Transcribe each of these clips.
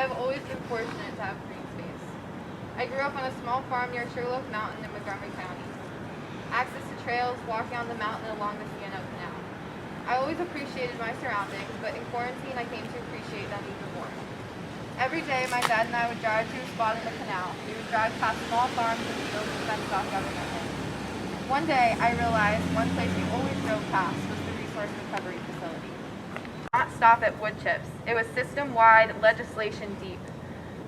I have always been fortunate to have green space. I grew up on a small farm near Sugarloaf Mountain in Montgomery County. Access to trails, walking on the mountain along the C&O Canal. I always appreciated my surroundings, but in quarantine I came to appreciate them even more. Every day my dad and I would drive to a spot in the canal. We would drive past small farms and fields and fenced off government land. One day I realized one place we always drove past was the resource recovery facility. Not stop at wood chips. It was system-wide, legislation deep.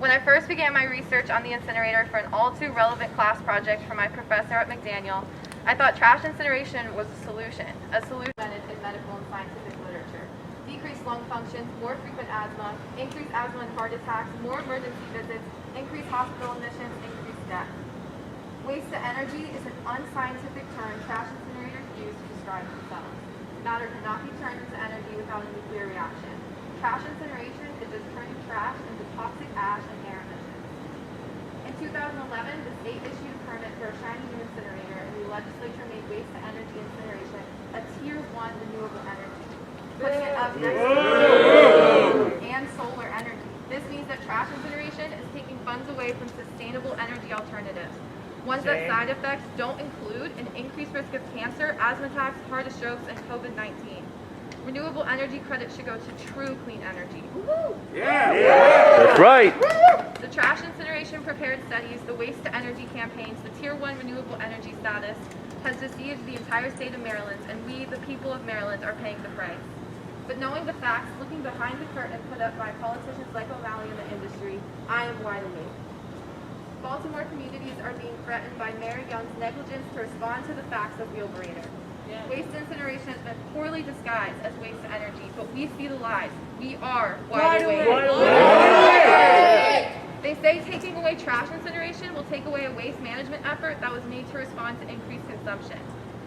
When I first began my research on the incinerator for an all-too-relevant class project for my professor at McDaniel, I thought trash incineration was a solution in medical and scientific literature. Decreased lung functions, more frequent asthma, increased asthma and heart attacks, more emergency visits, increased hospital admissions, increased death. Waste to energy is an unscientific term trash incinerators use to describe themselves. Matter cannot be turned into energy without a nuclear reaction. Trash incineration is just turning trash into toxic ash and air emissions. In 2011, the state issued a permit for a shiny new incinerator, and the legislature made waste to energy incineration a Tier 1 renewable energy, putting it up next to and solar energy. This means that trash incineration is taking funds away from sustainable energy alternatives. Ones that side effects don't include an increased risk of cancer, asthma attacks, heart strokes, and COVID-19. Renewable energy credits should go to true clean energy. That's right. The trash incineration prepared studies, the waste to energy campaigns, the Tier 1 renewable energy status has deceived the entire state of Maryland, and we, the people of Maryland, are paying the price. But knowing the facts, looking behind the curtain put up by politicians like O'Malley in the industry, I am wide awake. Baltimore communities are being threatened by Mayor Young's negligence to respond to the facts of Wheelabrator. Waste incineration has been poorly disguised as waste to energy, but we see the lies. We are wide awake. They say taking away trash incineration will take away a waste management effort that was made to respond to increased consumption.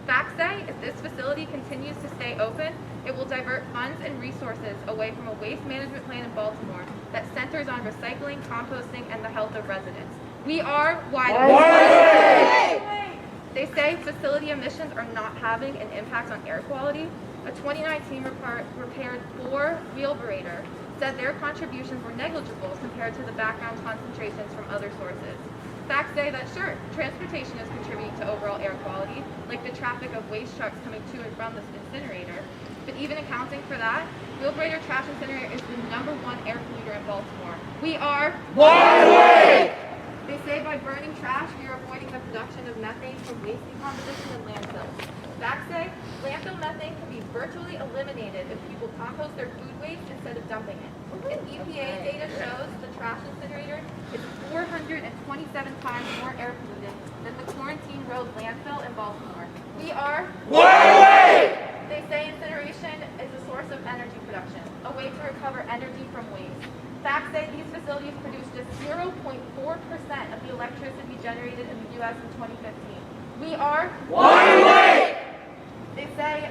Facts say if this facility continues to stay open, it will divert funds and resources away from a waste management plan in Baltimore that centers on recycling, composting, and the health of residents. We are wide awake. They say facility emissions are not having an impact on air quality. A 2019 report prepared for Wheelabrator said their contributions were negligible compared to the background concentrations from other sources. Facts say that sure, transportation is contributing to overall air quality, like the traffic of waste trucks coming to and from this incinerator. But even accounting for that, Wheelabrator Trash Incinerator is the #1 air polluter in Baltimore. We are wide awake! They say by burning trash, we are avoiding the production of methane from waste decomposition in landfills. Facts say landfill methane can be virtually eliminated if people compost their food waste instead of dumping it. And EPA data shows the trash incinerator is 427 times more air polluted than the Quarantine Road landfill in Baltimore. We are wide awake! They say incineration is a source of energy production, a way to recover energy from waste. Facts say these facilities produce just 0.4% of the electricity generated in the U.S. in 2015. We are wide awake! They say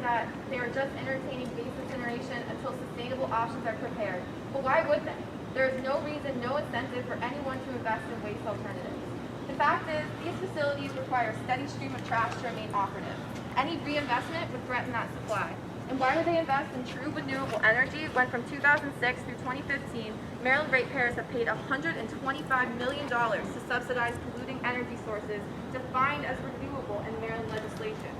that they are just entertaining waste incineration until sustainable options are prepared. But why would they? There is no reason, no incentive for anyone to invest in waste alternatives. The fact is, these facilities require a steady stream of trash to remain operative. Any reinvestment would threaten that supply. And why do they invest in true renewable energy when from 2006 through 2015, Maryland ratepayers have paid $125 million to subsidize polluting energy sources defined as renewable in Maryland legislation?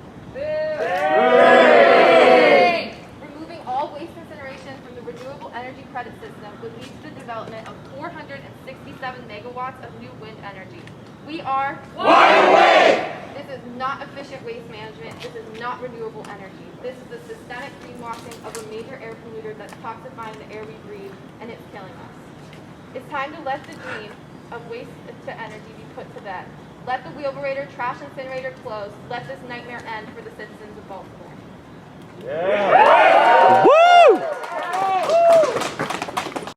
Removing all waste incineration from the renewable energy credit system would lead to the development of 467 megawatts of new wind energy. We are wide awake! This is not efficient waste management. This is not renewable energy. This is the systemic greenwashing of a major air polluter that's toxifying the air we breathe, and it's killing us. It's time to let the dream of waste to energy be put to bed. Let the Wheelabrator Trash Incinerator close. Let this nightmare end for the citizens of Baltimore. Yeah.